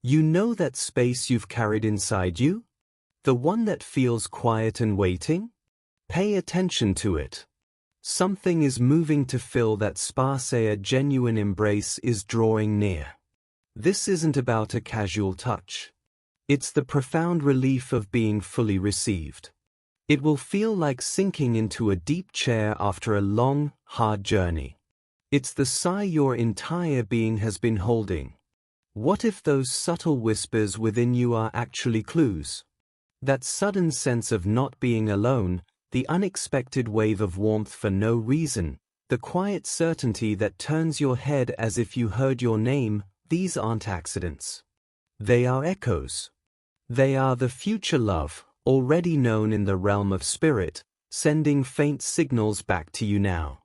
You know that space you've carried inside you? The one that feels quiet and waiting? Pay attention to it. Something is moving to fill that space. A genuine embrace is drawing near. This isn't about a casual touch. It's the profound relief of being fully received. It will feel like sinking into a deep chair after a long, hard journey. It's the sigh your entire being has been holding. What if those subtle whispers within you are actually clues? That sudden sense of not being alone, the unexpected wave of warmth for no reason, the quiet certainty that turns your head as if you heard your name, these aren't accidents. They are echoes. They are the future love, already known in the realm of spirit, sending faint signals back to you now.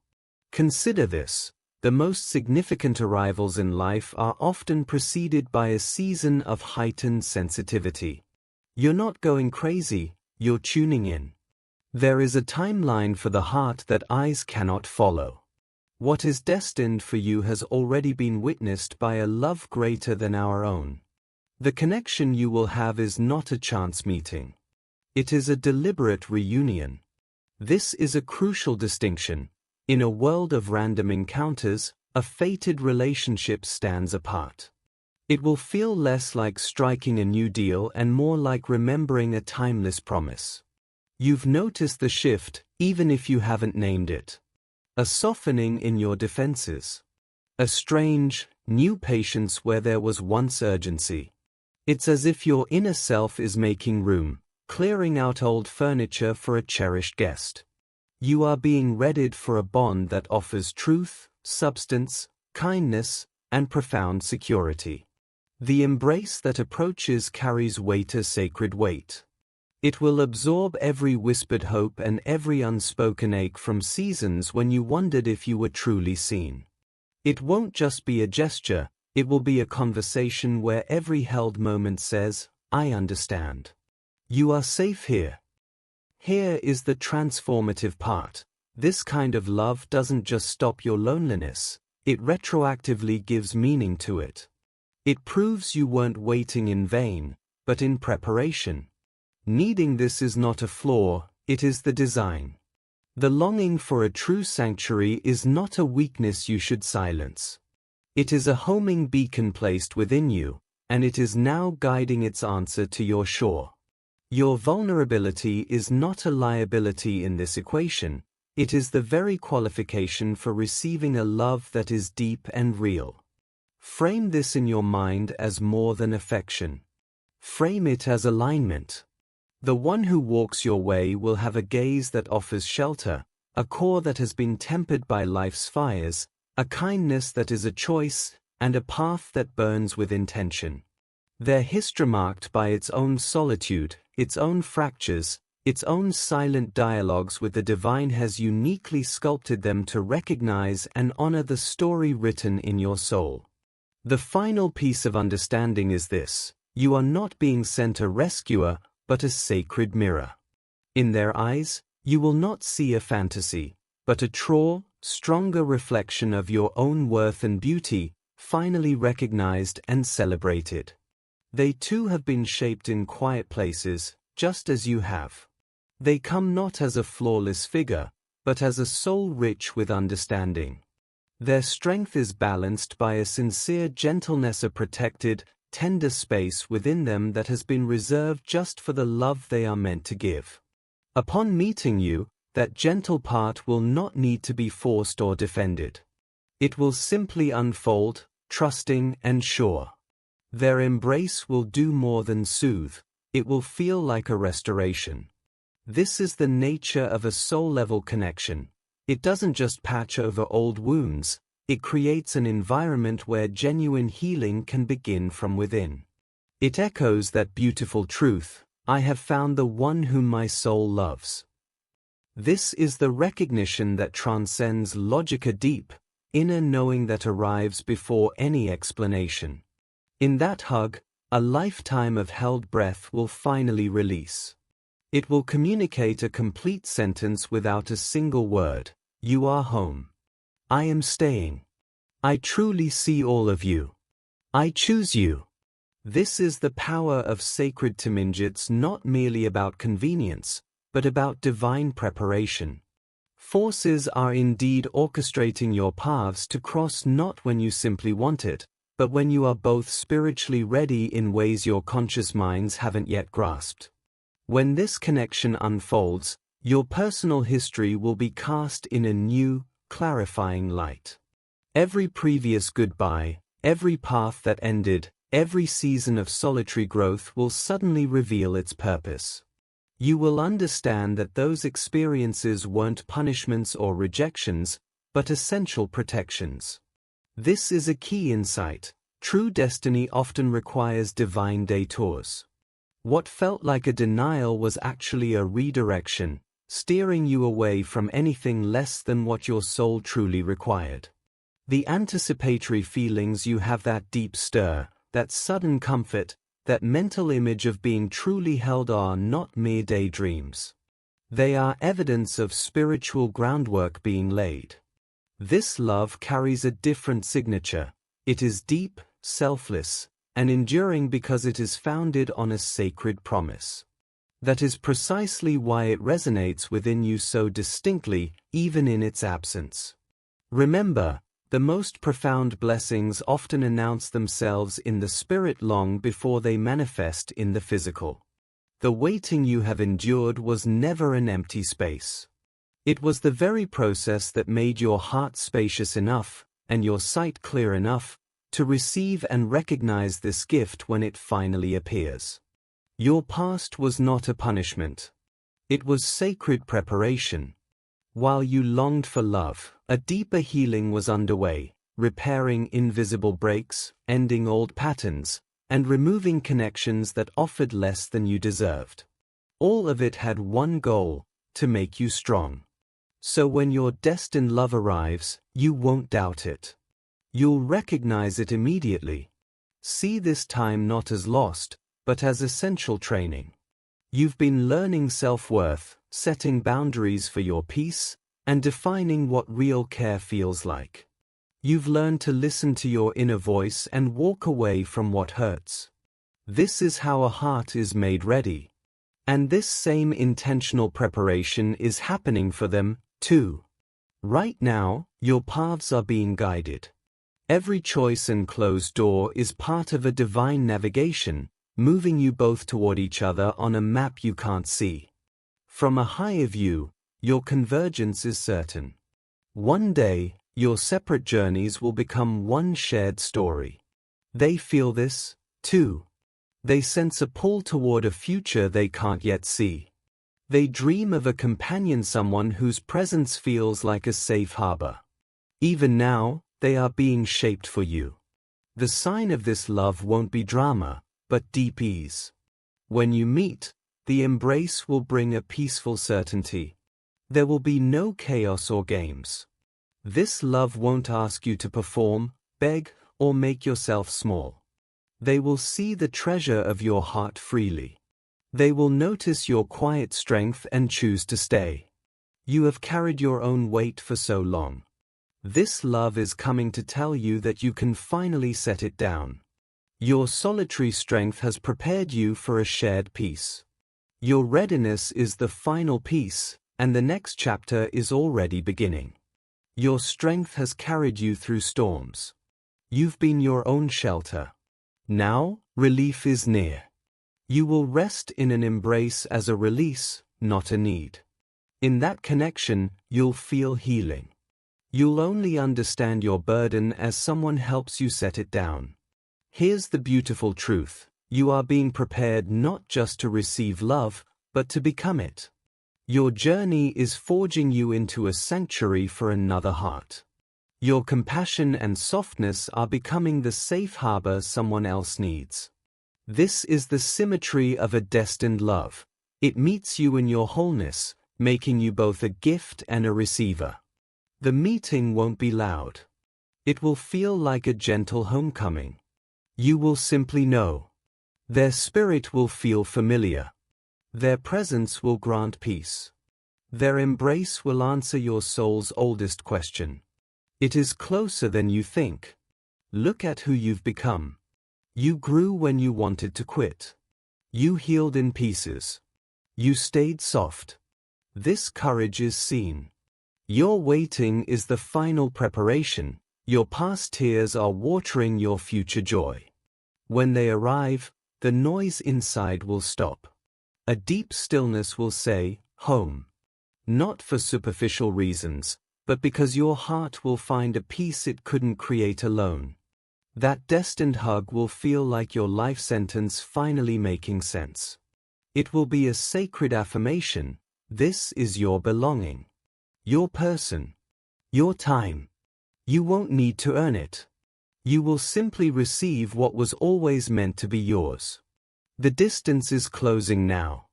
Consider this. The most significant arrivals in life are often preceded by a season of heightened sensitivity. You're not going crazy, you're tuning in. There is a timeline for the heart that eyes cannot follow. What is destined for you has already been witnessed by a love greater than our own. The connection you will have is not a chance meeting. It is a deliberate reunion. This is a crucial distinction. In a world of random encounters, a fated relationship stands apart. It will feel less like striking a new deal and more like remembering a timeless promise. You've noticed the shift, even if you haven't named it. A softening in your defenses. A strange, new patience where there was once urgency. It's as if your inner self is making room, clearing out old furniture for a cherished guest. You are being readied for a bond that offers truth, substance, kindness, and profound security. The embrace that approaches carries weight, a sacred weight. It will absorb every whispered hope and every unspoken ache from seasons when you wondered if you were truly seen. It won't just be a gesture, it will be a conversation where every held moment says, "I understand. You are safe here." Here is the transformative part. This kind of love doesn't just stop your loneliness, it retroactively gives meaning to it. It proves you weren't waiting in vain, but in preparation. Needing this is not a flaw, it is the design. The longing for a true sanctuary is not a weakness you should silence. It is a homing beacon placed within you, and it is now guiding its answer to your shore. Your vulnerability is not a liability in this equation, it is the very qualification for receiving a love that is deep and real. Frame this in your mind as more than affection. Frame it as alignment. The one who walks your way will have a gaze that offers shelter, a core that has been tempered by life's fires, a kindness that is a choice, and a path that burns with intention. Their history marked by its own solitude, its own fractures, its own silent dialogues with the divine has uniquely sculpted them to recognize and honor the story written in your soul. The final piece of understanding is this: you are not being sent a rescuer, but a sacred mirror. In their eyes, you will not see a fantasy, but a truer, stronger reflection of your own worth and beauty, finally recognized and celebrated. They too have been shaped in quiet places, just as you have. They come not as a flawless figure, but as a soul rich with understanding. Their strength is balanced by a sincere gentleness, a protected, tender space within them that has been reserved just for the love they are meant to give. Upon meeting you, that gentle part will not need to be forced or defended. It will simply unfold, trusting and sure. Their embrace will do more than soothe, it will feel like a restoration. This is the nature of a soul-level connection. It doesn't just patch over old wounds, it creates an environment where genuine healing can begin from within. It echoes that beautiful truth: I have found the one whom my soul loves. This is the recognition that transcends logic, a deep, inner knowing that arrives before any explanation. In that hug, a lifetime of held breath will finally release. It will communicate a complete sentence without a single word: you are home. I am staying. I truly see all of you. I choose you. This is the power of sacred Timinjits, not merely about convenience, but about divine preparation. Forces are indeed orchestrating your paths to cross, not when you simply want it, but when you are both spiritually ready in ways your conscious minds haven't yet grasped. When this connection unfolds, your personal history will be cast in a new, clarifying light. Every previous goodbye, every path that ended, every season of solitary growth will suddenly reveal its purpose. You will understand that those experiences weren't punishments or rejections, but essential protections. This is a key insight. True destiny often requires divine detours. What felt like a denial was actually a redirection, steering you away from anything less than what your soul truly required. The anticipatory feelings you have, that deep stir, that sudden comfort, that mental image of being truly held, are not mere daydreams. They are evidence of spiritual groundwork being laid. This love carries a different signature. It is deep, selfless, and enduring because it is founded on a sacred promise. That is precisely why it resonates within you so distinctly, even in its absence. Remember, the most profound blessings often announce themselves in the spirit long before they manifest in the physical. The waiting you have endured was never an empty space. It was the very process that made your heart spacious enough, and your sight clear enough, to receive and recognize this gift when it finally appears. Your past was not a punishment. It was sacred preparation. While you longed for love, a deeper healing was underway, repairing invisible breaks, ending old patterns, and removing connections that offered less than you deserved. All of it had one goal: to make you strong. So when your destined love arrives, you won't doubt it. You'll recognize it immediately. See this time not as lost, but as essential training. You've been learning self-worth, setting boundaries for your peace, and defining what real care feels like. You've learned to listen to your inner voice and walk away from what hurts. This is how a heart is made ready. And this same intentional preparation is happening for them, too. Right now, your paths are being guided. Every choice and closed door is part of a divine navigation, moving you both toward each other on a map you can't see. From a higher view, your convergence is certain. One day, your separate journeys will become one shared story. They feel this, too. They sense a pull toward a future they can't yet see. They dream of a companion, someone whose presence feels like a safe harbor. Even now, they are being shaped for you. The sign of this love won't be drama, but deep ease. When you meet, the embrace will bring a peaceful certainty. There will be no chaos or games. This love won't ask you to perform, beg, or make yourself small. They will see the treasure of your heart freely. They will notice your quiet strength and choose to stay. You have carried your own weight for so long. This love is coming to tell you that you can finally set it down. Your solitary strength has prepared you for a shared peace. Your readiness is the final piece, and the next chapter is already beginning. Your strength has carried you through storms. You've been your own shelter. Now, relief is near. You will rest in an embrace as a release, not a need. In that connection, you'll feel healing. You'll only understand your burden as someone helps you set it down. Here's the beautiful truth: you are being prepared not just to receive love, but to become it. Your journey is forging you into a sanctuary for another heart. Your compassion and softness are becoming the safe harbor someone else needs. This is the symmetry of a destined love. It meets you in your wholeness, making you both a gift and a receiver. The meeting won't be loud. It will feel like a gentle homecoming. You will simply know. Their spirit will feel familiar. Their presence will grant peace. Their embrace will answer your soul's oldest question. It is closer than you think. Look at who you've become. You grew when you wanted to quit. You healed in pieces. You stayed soft. This courage is seen. Your waiting is the final preparation. Your past tears are watering your future joy. When they arrive, the noise inside will stop. A deep stillness will say, home. Not for superficial reasons, but because your heart will find a peace it couldn't create alone. That destined hug will feel like your life sentence finally making sense. It will be a sacred affirmation. This is your belonging. Your person. Your time. You won't need to earn it. You will simply receive what was always meant to be yours. The distance is closing now.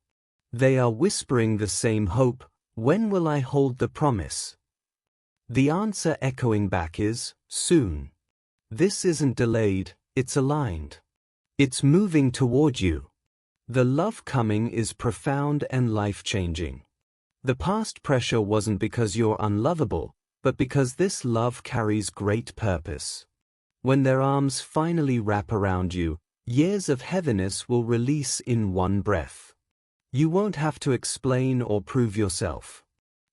They are whispering the same hope. When will I hold the promise? The answer echoing back is, soon. This isn't delayed, it's aligned. It's moving toward you. The love coming is profound and life-changing. The past pressure wasn't because you're unlovable, but because this love carries great purpose. When their arms finally wrap around you, years of heaviness will release in one breath. You won't have to explain or prove yourself.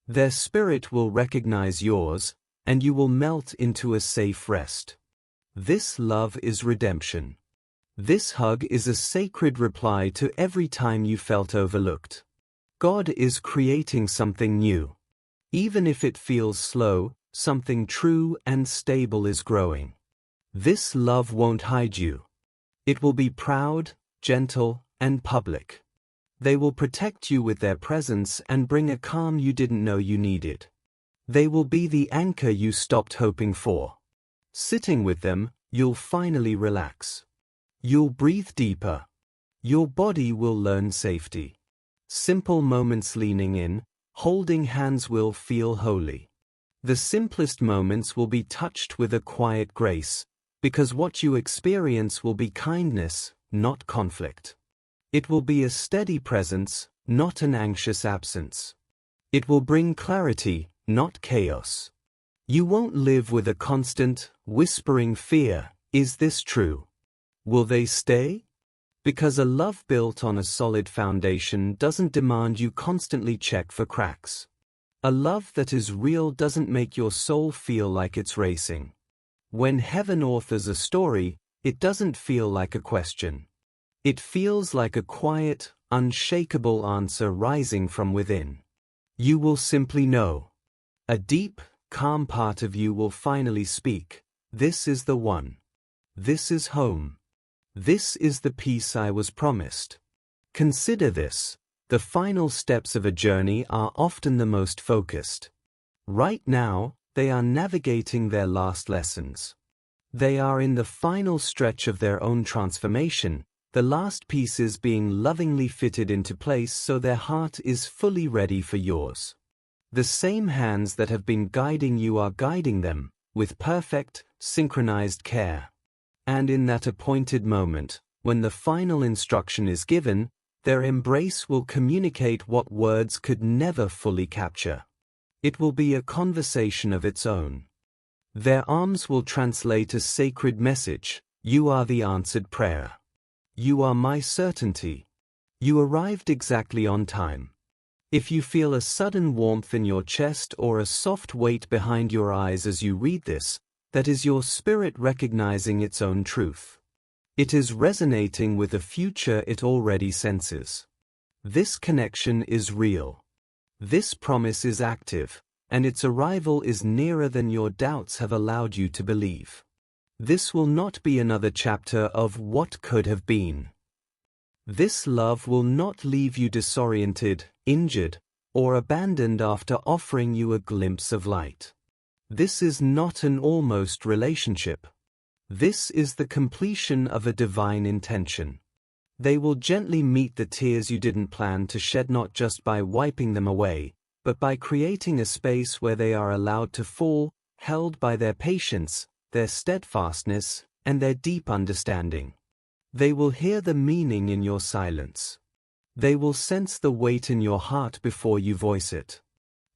Their spirit will recognize yours, and you will melt into a safe rest. This love is redemption. This hug is a sacred reply to every time you felt overlooked. God is creating something new. Even if it feels slow, something true and stable is growing. This love won't hide you. It will be proud, gentle, and public. They will protect you with their presence and bring a calm you didn't know you needed. They will be the anchor you stopped hoping for. Sitting with them, you'll finally relax. You'll breathe deeper. Your body will learn safety. Simple moments leaning in, holding hands will feel holy. The simplest moments will be touched with a quiet grace, because what you experience will be kindness, not conflict. It will be a steady presence, not an anxious absence. It will bring clarity, not chaos. You won't live with a constant, whispering fear, is this true? Will they stay? Because a love built on a solid foundation doesn't demand you constantly check for cracks. A love that is real doesn't make your soul feel like it's racing. When heaven authors a story, it doesn't feel like a question. It feels like a quiet, unshakable answer rising from within. You will simply know. A deep, calm part of you will finally speak. This is the one. This is home. This is the peace I was promised. Consider this. The final steps of a journey are often the most focused. Right now, they are navigating their last lessons. They are in the final stretch of their own transformation, the last pieces being lovingly fitted into place so their heart is fully ready for yours. The same hands that have been guiding you are guiding them, with perfect, synchronized care. And in that appointed moment, when the final instruction is given, their embrace will communicate what words could never fully capture. It will be a conversation of its own. Their arms will translate a sacred message. You are the answered prayer. You are my certainty. You arrived exactly on time. If you feel a sudden warmth in your chest or a soft weight behind your eyes as you read this, that is your spirit recognizing its own truth. It is resonating with a future it already senses. This connection is real. This promise is active, and its arrival is nearer than your doubts have allowed you to believe. This will not be another chapter of what could have been. This love will not leave you disoriented, injured, or abandoned after offering you a glimpse of light. This is not an almost relationship. This is the completion of a divine intention. They will gently meet the tears you didn't plan to shed, not just by wiping them away, but by creating a space where they are allowed to fall, held by their patience, their steadfastness, and their deep understanding. They will hear the meaning in your silence. They will sense the weight in your heart before you voice it.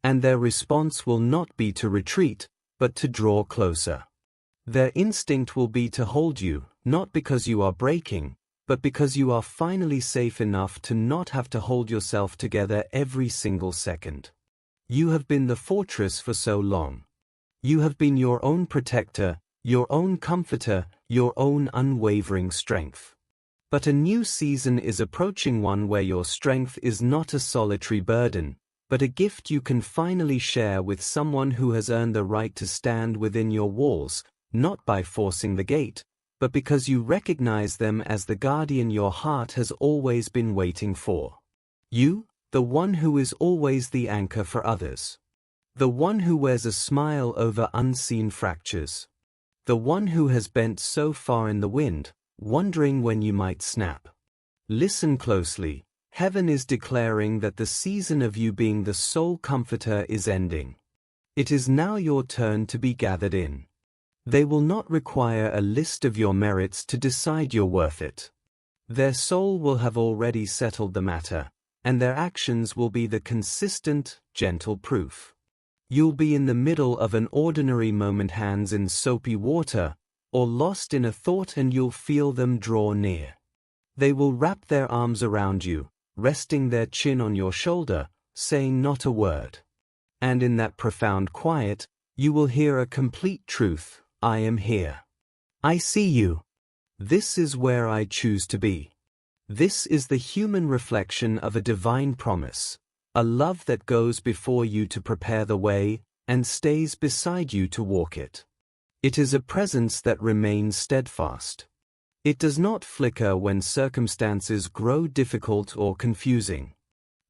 And their response will not be to retreat, but to draw closer. Their instinct will be to hold you, not because you are breaking, but because you are finally safe enough to not have to hold yourself together every single second. You have been the fortress for so long. You have been your own protector, your own comforter, your own unwavering strength. But a new season is approaching, one where your strength is not a solitary burden, but a gift you can finally share with someone who has earned the right to stand within your walls, not by forcing the gate, but because you recognize them as the guardian your heart has always been waiting for. You, the one who is always the anchor for others. The one who wears a smile over unseen fractures. The one who has bent so far in the wind, wondering when you might snap. Listen closely. Heaven is declaring that the season of you being the sole comforter is ending. It is now your turn to be gathered in. They will not require a list of your merits to decide you're worth it. Their soul will have already settled the matter, and their actions will be the consistent, gentle proof. You'll be in the middle of an ordinary moment, hands in soapy water, or lost in a thought, and you'll feel them draw near. They will wrap their arms around you, resting their chin on your shoulder, saying not a word. And in that profound quiet, you will hear a complete truth: I am here. I see you. This is where I choose to be. This is the human reflection of a divine promise, a love that goes before you to prepare the way, and stays beside you to walk it. It is a presence that remains steadfast. It does not flicker when circumstances grow difficult or confusing.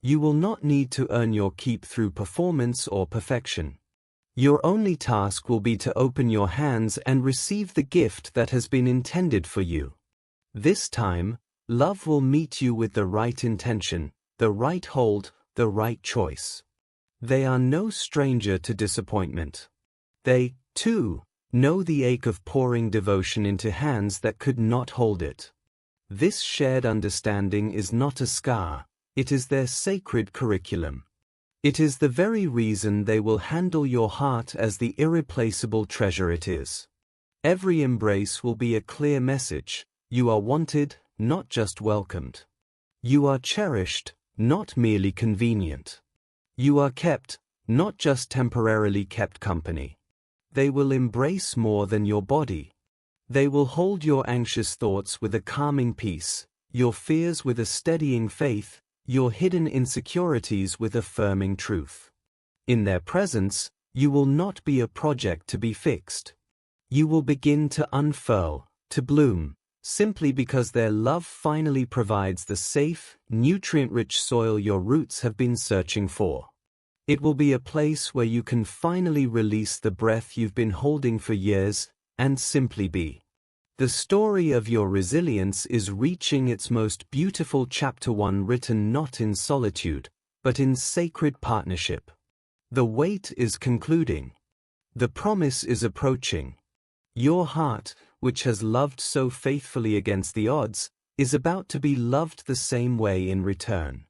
You will not need to earn your keep through performance or perfection. Your only task will be to open your hands and receive the gift that has been intended for you. This time, love will meet you with the right intention, the right hold, the right choice. They are no stranger to disappointment. They, too, know the ache of pouring devotion into hands that could not hold it. This shared understanding is not a scar, it is their sacred curriculum. It is the very reason they will handle your heart as the irreplaceable treasure it is. Every embrace will be a clear message: you are wanted, not just welcomed. You are cherished, not merely convenient. You are kept, not just temporarily kept company. They will embrace more than your body. They will hold your anxious thoughts with a calming peace, your fears with a steadying faith, your hidden insecurities with affirming truth. In their presence, you will not be a project to be fixed. You will begin to unfurl, to bloom, simply because their love finally provides the safe, nutrient-rich soil your roots have been searching for. It will be a place where you can finally release the breath you've been holding for years, and simply be. The story of your resilience is reaching its most beautiful chapter, one written not in solitude, but in sacred partnership. The wait is concluding. The promise is approaching. Your heart, which has loved so faithfully against the odds, is about to be loved the same way in return.